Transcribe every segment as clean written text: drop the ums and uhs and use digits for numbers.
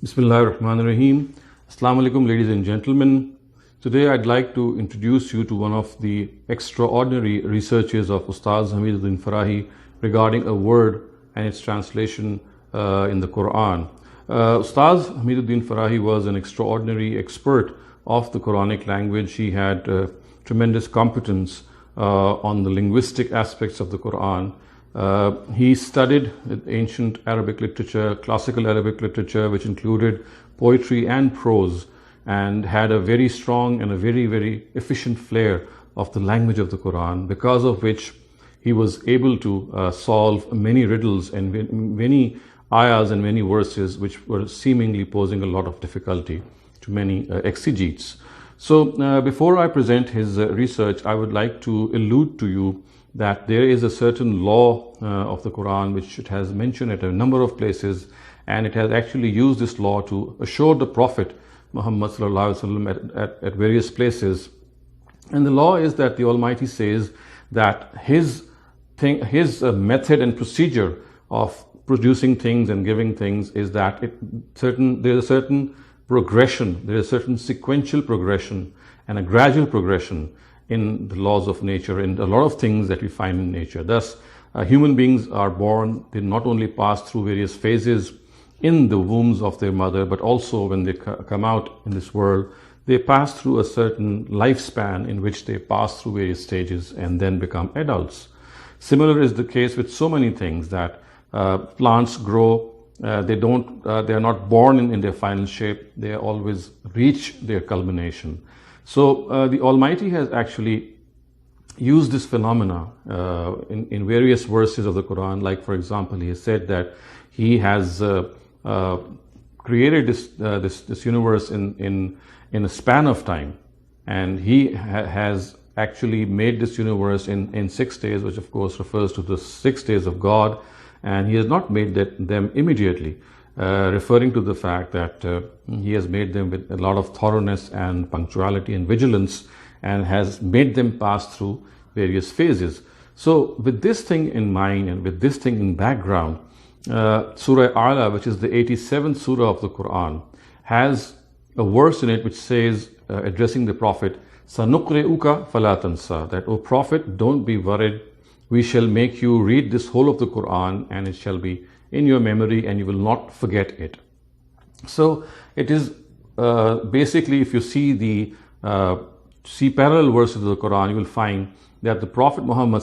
Bismillahirrahmanirrahim. Assalamu alaikum, ladies and gentlemen. Today I'd like to introduce you to one of the extraordinary researches of Ustaaz Hameed uddin Farahi regarding a word and its translation in the Quran. Ustaaz Hameed uddin Farahi was an extraordinary expert of the Quranic language. He had tremendous competence on the linguistic aspects of the Quran. He studied ancient Arabic literature, classical Arabic literature, which included poetry and prose, and had a very strong and a very, very efficient flair of the language of the Quran, because of which he was able to solve many riddles and many ayahs and many verses which were seemingly posing a lot of difficulty to many exegetes. So before I present his research, I would like to allude to you that there is a certain law of the Quran which it has mentioned at a number of places, and it has actually used this law to assure the Prophet Muhammad at various places. And the law is that the Almighty says that his method and procedure of producing things and giving things is that there is a certain progression, there is a certain sequential progression and a gradual progression in the laws of nature, in a lot of things that we find in nature. Thus, human beings are born, they not only pass through various phases in the wombs of their mother, but also when they come out in this world, they pass through a certain lifespan in which they pass through various stages and then become adults. Similar is the case with so many things, that plants grow, they are not born in their final shape, they always reach their culmination. So the Almighty has actually used this phenomena in various verses of the Quran. Like, for example, He has said that He has created this universe in a span of time, and He has actually made this universe in 6 days, which of course refers to the 6 days of God, and He has not made them immediately. Referring to the fact that He has made them with a lot of thoroughness and punctuality and vigilance, and has made them pass through various phases. So with this thing in mind and with this thing in background, Surah A'la, which is the 87th surah of the Quran, has a verse in it which says, addressing the Prophet, "Sanuqri'uka fala tansa," that, O Prophet, don't be worried, we shall make you read this whole of the Quran and it shall be in your memory and you will not forget it. So it is basically, if you see parallel verses of the Quran, you will find that the Prophet Muhammad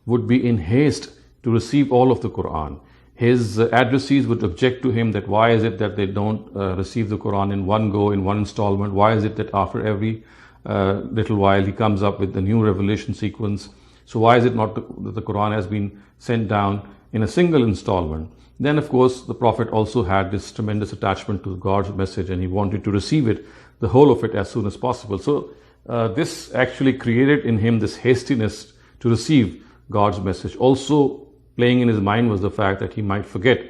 would be in haste to receive all of the Quran. His addressees would object to him that why is it that they don't receive the Quran in one go, in one installment? Why is it that after every little while he comes up with the new revelation sequence? So why is it not that the Quran has been sent down in a single installment? Then, of course, the Prophet also had this tremendous attachment to God's message, and he wanted to receive it, the whole of it, as soon as possible. So this actually created in him this hastiness to receive God's message. Also playing in his mind was the fact that he might forget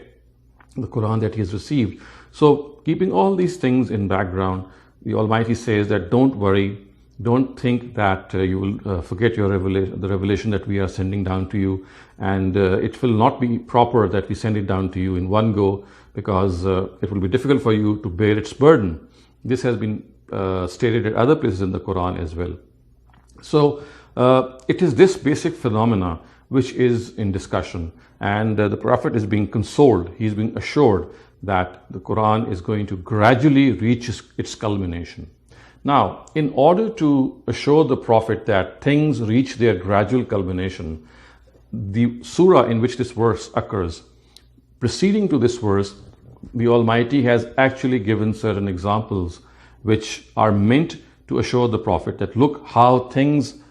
the Quran that he has received. So keeping all these things in background, the Almighty says that don't worry, don't think that you will forget your the revelation that we are sending down to you, and it will not be proper that we send it down to you in one go, because it will be difficult for you to bear its burden. This has been stated at other places in the Quran as well. So it is this basic phenomena which is in discussion, and the Prophet is being consoled, he is being assured that the Quran is going to gradually reach its culmination. Now, in order to assure the Prophet that things reach their gradual culmination, the surah in which this verse occurs, preceding to this verse, the Almighty has actually given certain examples which are meant to assure the Prophet that look how things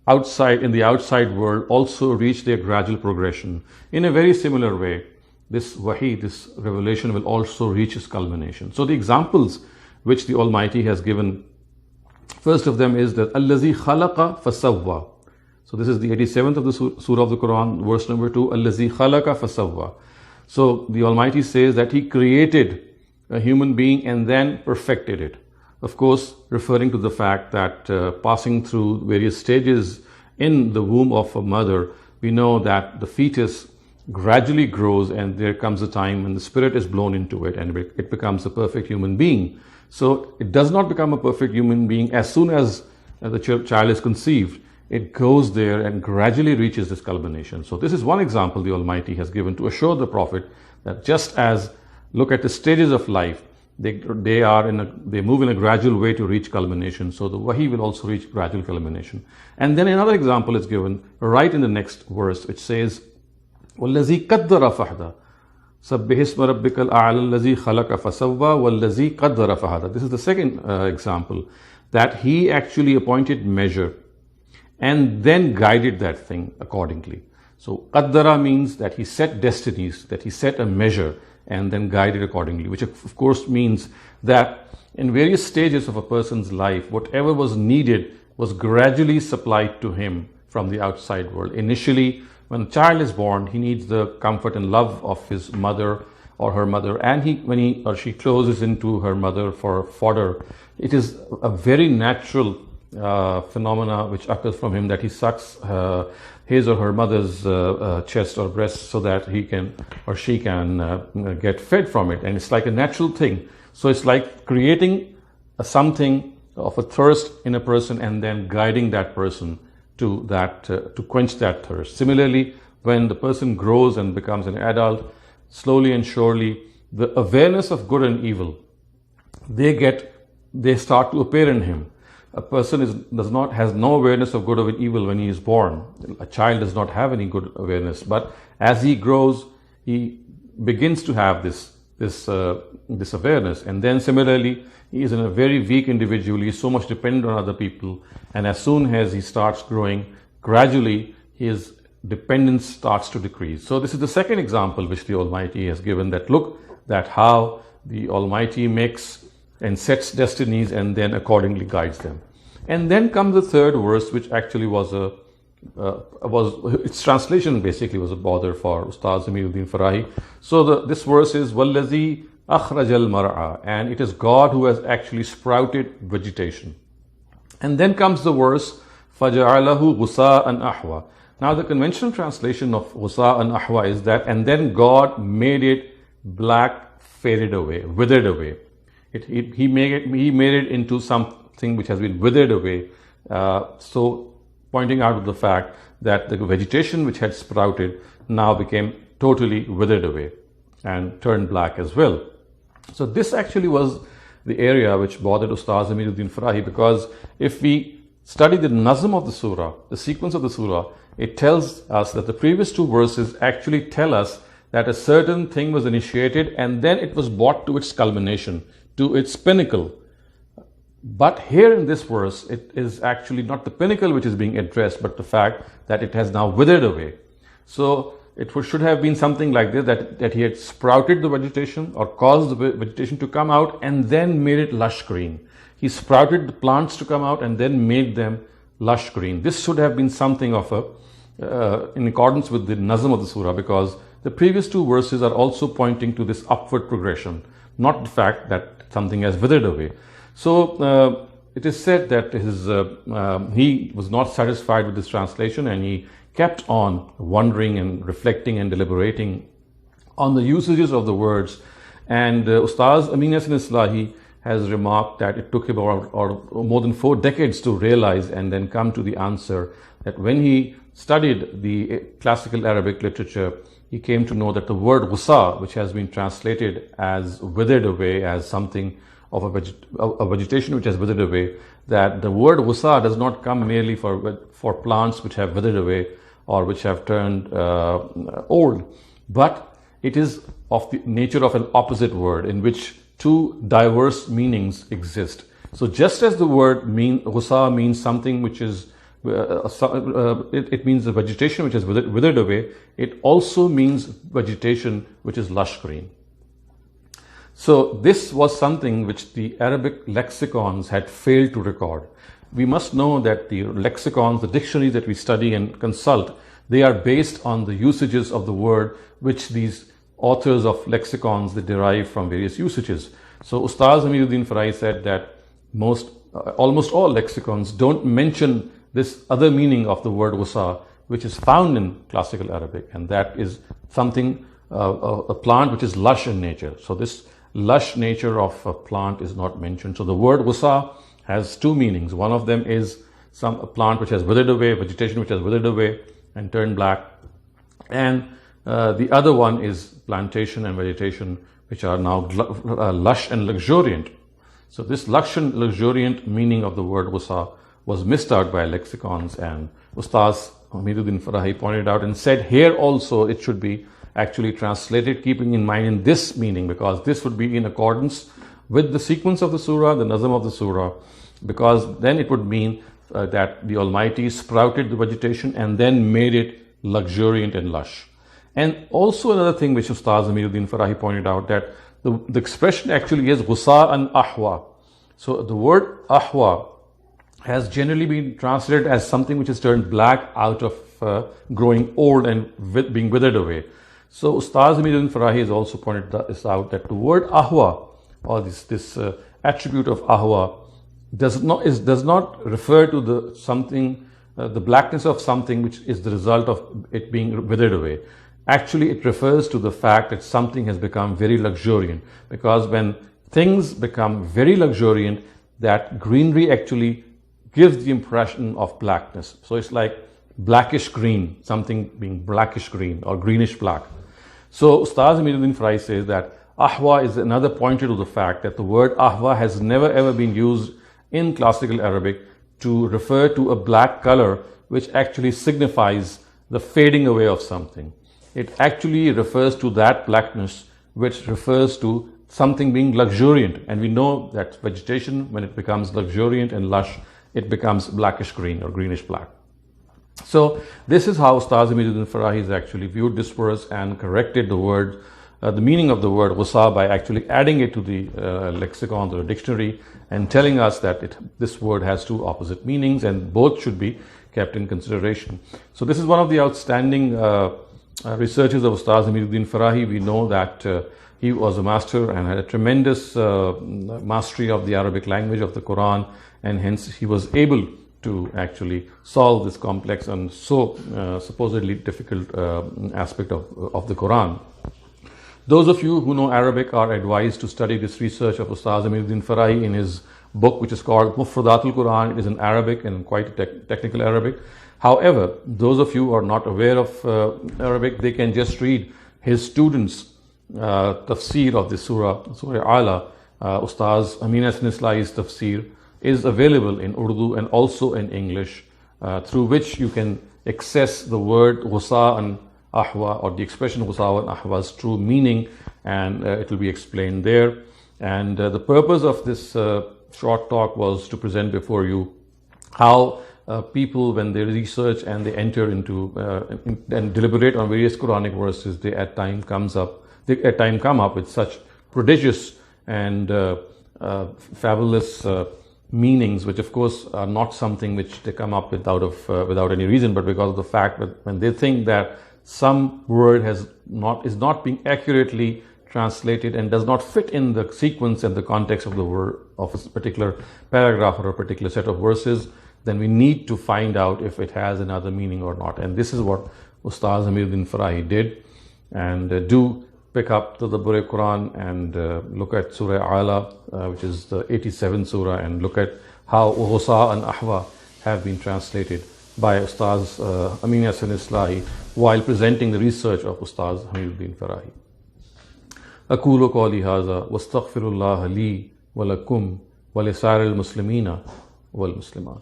in the outside world also reach their gradual progression. In a very similar way, this wahi, this revelation, will also reach its culmination. So the examples which the Almighty has given, first of them is that Allazi khalaqa fasawwa. So this is the 87th of the surah of the Quran, verse number 2, Allazi khalaqa fasawwa. So the Almighty says that He created a human being and then perfected it. Of course, referring to the fact that passing through various stages in the womb of a mother, we know that the fetus gradually grows, and there comes a time when the spirit is blown into it and it becomes a perfect human being. So it does not become a perfect human being as soon as the child is conceived. It goes there and gradually reaches this culmination. So this is one example the Almighty has given to assure the Prophet that just as, look at the stages of life, they move in a gradual way to reach culmination. So the Wahi will also reach gradual culmination. And then another example is given right in the next verse, which says, وَالَّذِي قَدَّرَ فَهْدَى سَبِّحِ اسْمَ رَبِّكَ الْأَعْلَى الَّذِي خَلَقَ فَسَوَّى وَالَّذِي قَدَّرَ فَهَدَى. This is the second example, that he actually appointed measure and then guided that thing accordingly. So qaddara means that he set destinies, that he set a measure and then guided accordingly, which of course means that in various stages of a person's life, whatever was needed was gradually supplied to him from the outside world. Initially, when a child is born, he needs the comfort and love of his mother or her mother, and when he or she closes into her mother for fodder, it is a very natural phenomena which occurs from him, that he sucks his or her mother's chest or breast so that he can or she can get fed from it, and it's like a natural thing. So it's like creating something of a thirst in a person and then guiding that person to that to quench that thirst. Similarly, when the person grows and becomes an adult, slowly and surely the awareness of good and evil they start to appear in him. A person has no awareness of good or evil when he is born. A child does not have any good awareness, but as he grows, he begins to have this awareness. And then similarly, he is a very weak individual. He is so much dependent on other people, and as soon as he starts growing, gradually his dependence starts to decrease. So this is the second example which the Almighty has given, that look that how the Almighty makes and sets destinies and then accordingly guides them. And then comes the third verse, which actually was its translation basically was a bother for Ustaaz Hameed uddin Farahi. So this verse is وَالَّذِي أَخْرَجَ الْمَرْعَى, and it is God who has actually sprouted vegetation. And then comes the verse فَجَعَلَهُ غُثَاءً أَحْوَى. Now the conventional translation of غُثَاءً أَحْوَى is that, and then God made it black, faded away, withered away. He made it into something which has been withered away. So pointing out the fact that the vegetation which had sprouted now became totally withered away and turned black as well. So this actually was the area which bothered Ustaaz Hameed uddin Farahi, because if we study the nazm of the surah, the sequence of the surah, it tells us that the previous two verses actually tell us that a certain thing was initiated and then it was brought to its culmination, to its pinnacle. But here in this verse, it is actually not the pinnacle which is being addressed, but the fact that it has now withered away. So it should have been something like this, that he had sprouted the vegetation or caused the vegetation to come out and then made it lush green. He sprouted the plants to come out and then made them lush green. This should have been something of in accordance with the nazm of the surah, because the previous two verses are also pointing to this upward progression, not the fact that something has withered away. So it is said that he was not satisfied with this translation, and he kept on wondering and reflecting and deliberating on the usages of the words. And Ustaaz Amin Yasin Islahi has remarked that it took him more than 4 decades to realize and then come to the answer that when he studied the classical Arabic literature, he came to know that the word ghusa, which has been translated as withered away, as something of a vegetation which has withered away, that the word ghusa does not come merely for plants which have withered away or which have turned old, but it is of the nature of an opposite word in which two diverse meanings exist. So just as the word ghusa means something which is it means the vegetation which has withered away, it also means vegetation which is lush green. So this was something which the Arabic lexicons had failed to record. We must know that the lexicons, the dictionaries that we study and consult, they are based on the usages of the word which these authors of lexicons they derive from various usages. So Ustaaz Hameed uddin Farahi said that almost all lexicons don't mention this other meaning of the word ghusa, which is found in classical Arabic, and that is something, a plant which is lush in nature. So this lush nature of a plant is not mentioned. So the word ghusa has two meanings. One of them is a plant which has withered away, vegetation which has withered away and turned black. And the other one is plantation and vegetation which are now lush and luxuriant. So this lush and luxuriant meaning of the word ghusa was missed out by lexicons, and Ustaaz Hameed uddin Farahi pointed out and said here also it should be actually translated keeping in mind in this meaning, because this would be in accordance with the sequence of the surah, the nazam of the surah, because then it would mean that the Almighty sprouted the vegetation and then made it luxuriant and lush. And also another thing which Ustaaz Hameed uddin Farahi pointed out, that the expression actually is ghusa and ahwa. So the word ahwa has generally been translated as something which is turned black out of growing old and being withered away. So Ustaaz Hameed uddin Farahi has also pointed this out, that the word ahwa, or this attribute of ahwa, does not refer to the blackness of something which is the result of it being withered away. Actually, it refers to the fact that something has become very luxuriant, because when things become very luxuriant, that greenery actually gives the impression of blackness. So it's like blackish green, something being blackish green or greenish black. So Ustaaz Hameed uddin Farahi says that ahwa is another pointer to the fact that the word ahwa has never ever been used in classical Arabic to refer to a black color which actually signifies the fading away of something. It actually refers to that blackness which refers to something being luxuriant. And we know that vegetation, when it becomes luxuriant and lush, it becomes blackish green or greenish black. So this is how Ustaaz Hameed uddin Farahi has actually viewed this verse and corrected the word, the meaning of the word ghusa, by actually adding it to the lexicon or dictionary and telling us that this word has two opposite meanings and both should be kept in consideration. So this is one of the outstanding researches of Ustaaz Hameed uddin Farahi. We know that he was a master and had a tremendous mastery of the Arabic language of the Quran, and hence he was able to actually solve this complex and so supposedly difficult aspect of the Quran. Those of you who know Arabic are advised to study this research of Ustaaz Hameed uddin Farahi in his book, which is called Mufradatul Quran. It is in Arabic and quite technical Arabic. However, those of you who are not aware of Arabic, they can just read his students' tafsir of this surah, Surah Ala. Ustaaz Amin Hassan Islai's tafsir is available in Urdu and also in English, through which you can access the word ghusa and ahwa, or the expression ghusa and ahwa's true meaning, and it will be explained there. And the purpose of this short talk was to present before you how people, when they research and they enter into and deliberate on various Quranic verses, they at times come up with such prodigious and fabulous meanings, which of course are not something which they come up without any reason, but because of the fact that when they think that some word is not being accurately translated and does not fit in the sequence and the context of the word of a particular paragraph or a particular set of verses, then we need to find out if it has another meaning or not. And this is what Ustaaz Hameed uddin Farahi did. And do pick up the Bure Quran and look at Surah Ala, which is the 87th surah, and look at how ghusa and ahwa have been translated by Ustaaz Amin Hassan Islahi while presenting the research of Ustaaz Hameed uddin Farahi. أقول قولي هذا واستغفر الله لي ولكم ولسائر المسلمين والمسلمات.